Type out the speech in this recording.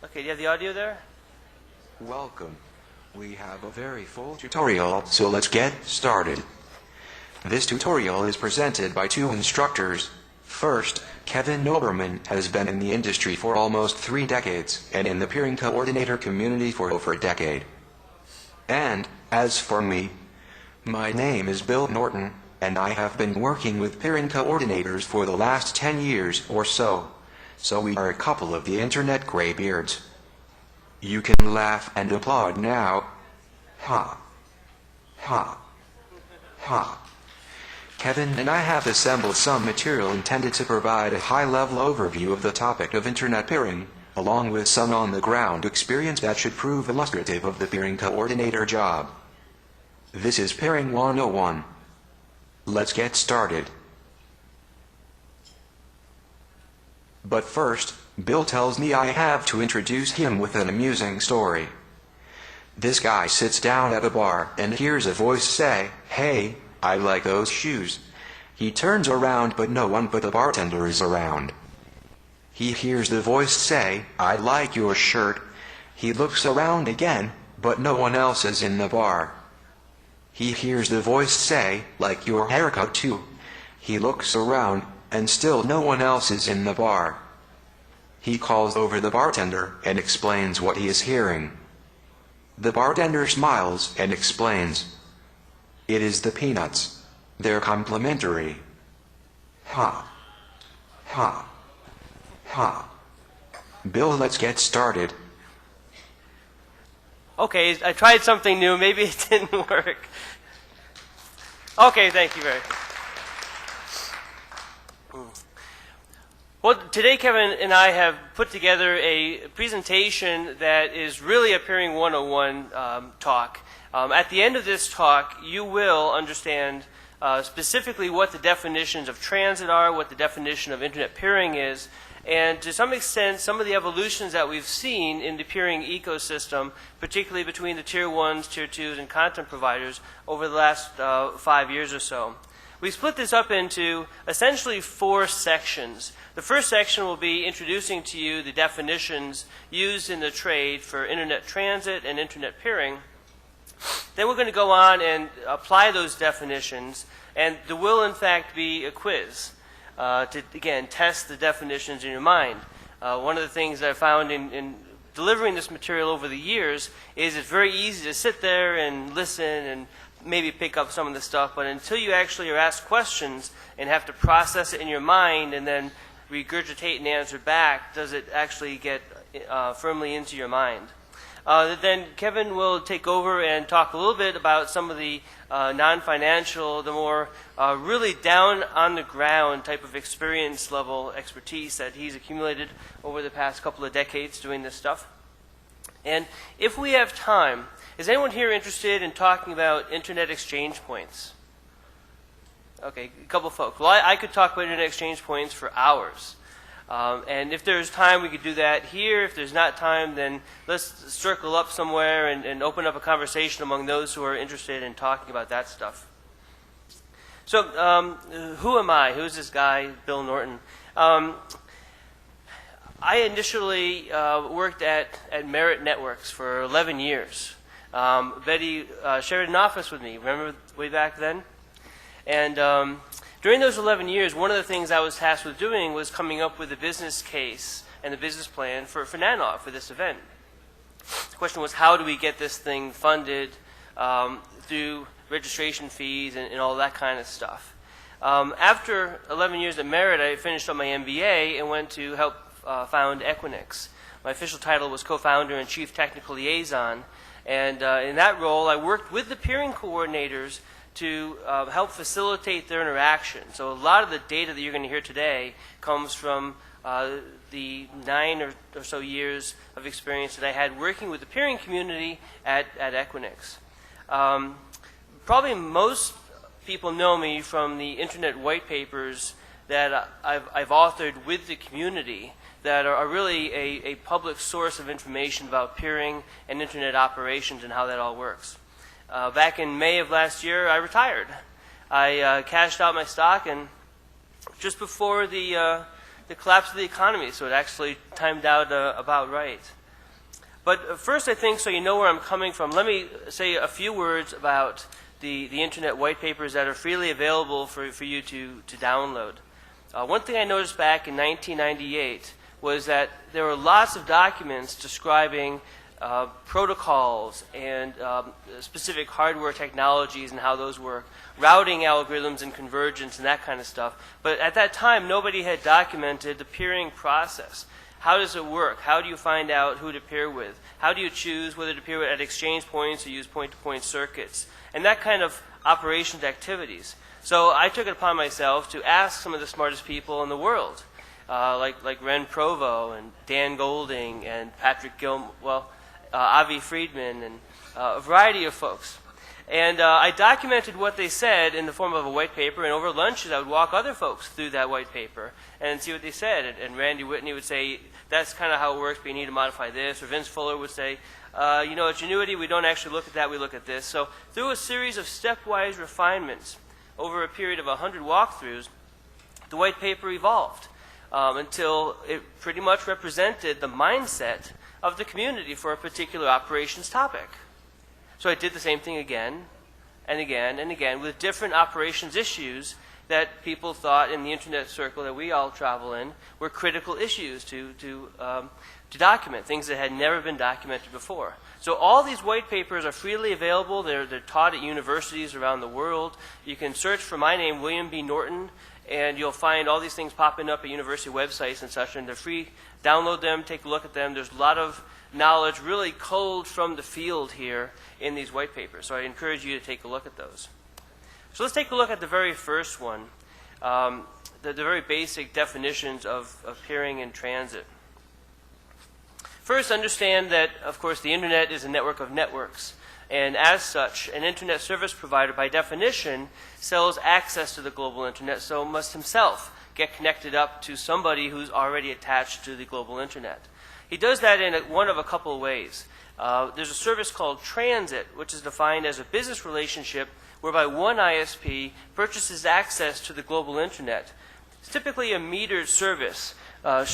Okay, do you have the audio there? Welcome. We have a very full tutorial, so let's get started. This tutorial is presented by two instructors. First, Kevin Oberman has been in the industry for almost 3 decades and in the peering coordinator community for over a decade. And, as for me, my name is Bill Norton, and I have been working with peering coordinators for the last 10 years or so. So we are a couple of the internet graybeards. You can laugh and applaud now. Ha. Ha. Ha. Kevin and I have assembled some material intended to provide a high-level overview of the topic of internet peering, along with some on-the-ground experience that should prove illustrative of the peering coordinator job. This is Peering 101. Let's get started. But first, Bill tells me I have to introduce him with an amusing story. This guy sits down at a bar and hears a voice say, "Hey, I like those shoes." He turns around but no one but the bartender is around. He hears the voice say, "I like your shirt." He looks around again, but no one else is in the bar. He hears the voice say, "Like your haircut too." He looks around, and still no one else is in the bar. He calls over the bartender and explains what he is hearing. The bartender smiles and explains, "It is the peanuts. They're complimentary." Ha. Ha. Ha. Bill, let's get started. Okay, I tried something new. Maybe it didn't work. Okay, thank you very much. Well, today Kevin and I have put together a presentation that is really a Peering 101 talk. At the end of this talk, you will understand specifically what the definitions of transit are, what the definition of internet peering is, and to some extent, some of the evolutions that we've seen in the peering ecosystem, particularly between the Tier 1s, Tier 2s, and content providers over the last 5 years or so. We split this up into essentially 4 sections. The first section will be introducing to you the definitions used in the trade for internet transit and internet peering. Then we're going to go on and apply those definitions, and there will in fact be a quiz to, again, test the definitions in your mind. One of the things that I found in delivering this material over the years is it's very easy to sit there and listen and maybe pick up some of the stuff, but until you actually are asked questions and have to process it in your mind and then regurgitate and answer back, does it actually get firmly into your mind. Then Kevin will take over and talk a little bit about some of the non-financial, the more really down on the ground type of experience level expertise that he's accumulated over the past couple of decades doing this stuff. And if we have time, is anyone here interested in talking about internet exchange points? Okay, a couple folks. Well, I could talk about internet exchange points for hours. And if there's time, we could do that here. If there's not time, then let's circle up somewhere and open up a conversation among those who are interested in talking about that stuff. So, who am I? Who's this guy, Bill Norton? I initially worked at Merit Networks for 11 years. Betty shared an office with me, remember way back then? And during those 11 years, one of the things I was tasked with doing was coming up with a business case and a business plan for NANOG, for this event. The question was, how do we get this thing funded through registration fees and all that kind of stuff? After 11 years at Merit, I finished up my MBA and went to help found Equinix. My official title was co-founder and chief technical liaison. And in that role, I worked with the peering coordinators to help facilitate their interaction. So a lot of the data that you're going to hear today comes from the 9 or so years of experience that I had working with the peering community at Equinix. Probably most people know me from the internet white papers that I've authored with the community that are really a public source of information about peering and internet operations and how that all works. Back in May of last year, I retired. I cashed out my stock, and just before the collapse of the economy, so it actually timed out about right. But first, I think, so you know where I'm coming from, let me say a few words about the Internet white papers that are freely available for you to download. One thing I noticed back in 1998 was that there were lots of documents describing protocols and specific hardware technologies and how those work, routing algorithms and convergence and that kind of stuff. But at that time, nobody had documented the peering process. How does it work? How do you find out who to peer with? How do you choose whether to peer at exchange points or use point-to-point circuits? And that kind of operations activities. So I took it upon myself to ask some of the smartest people in the world, like Ren Provo and Dan Golding and Patrick Avi Friedman and a variety of folks. And I documented what they said in the form of a white paper, and over lunches I would walk other folks through that white paper and see what they said. And Randy Whitney would say, that's kind of how it works, but you need to modify this. Or Vince Fuller would say, at Genuity, we don't actually look at that, we look at this. So through a series of stepwise refinements over a period of 100 walkthroughs, the white paper evolved until it pretty much represented the mindset of the community for a particular operations topic. So I did the same thing again and again and again with different operations issues that people thought in the Internet circle that we all travel in were critical issues to document, things that had never been documented before. So all these white papers are freely available. They're taught at universities around the world. You can search for my name, William B. Norton, and you'll find all these things popping up at university websites and such, and they're free. Download them, take a look at them. There's a lot of knowledge really culled from the field here in these white papers. So I encourage you to take a look at those. So let's take a look at the very first one, the very basic definitions of peering in transit. First, understand that, of course, the Internet is a network of networks. And as such, an Internet service provider, by definition, sells access to the global Internet, so must himself get connected up to somebody who's already attached to the global Internet. He does that in one of a couple of ways. There's a service called transit, which is defined as a business relationship whereby one ISP purchases access to the global Internet. It's typically a metered service,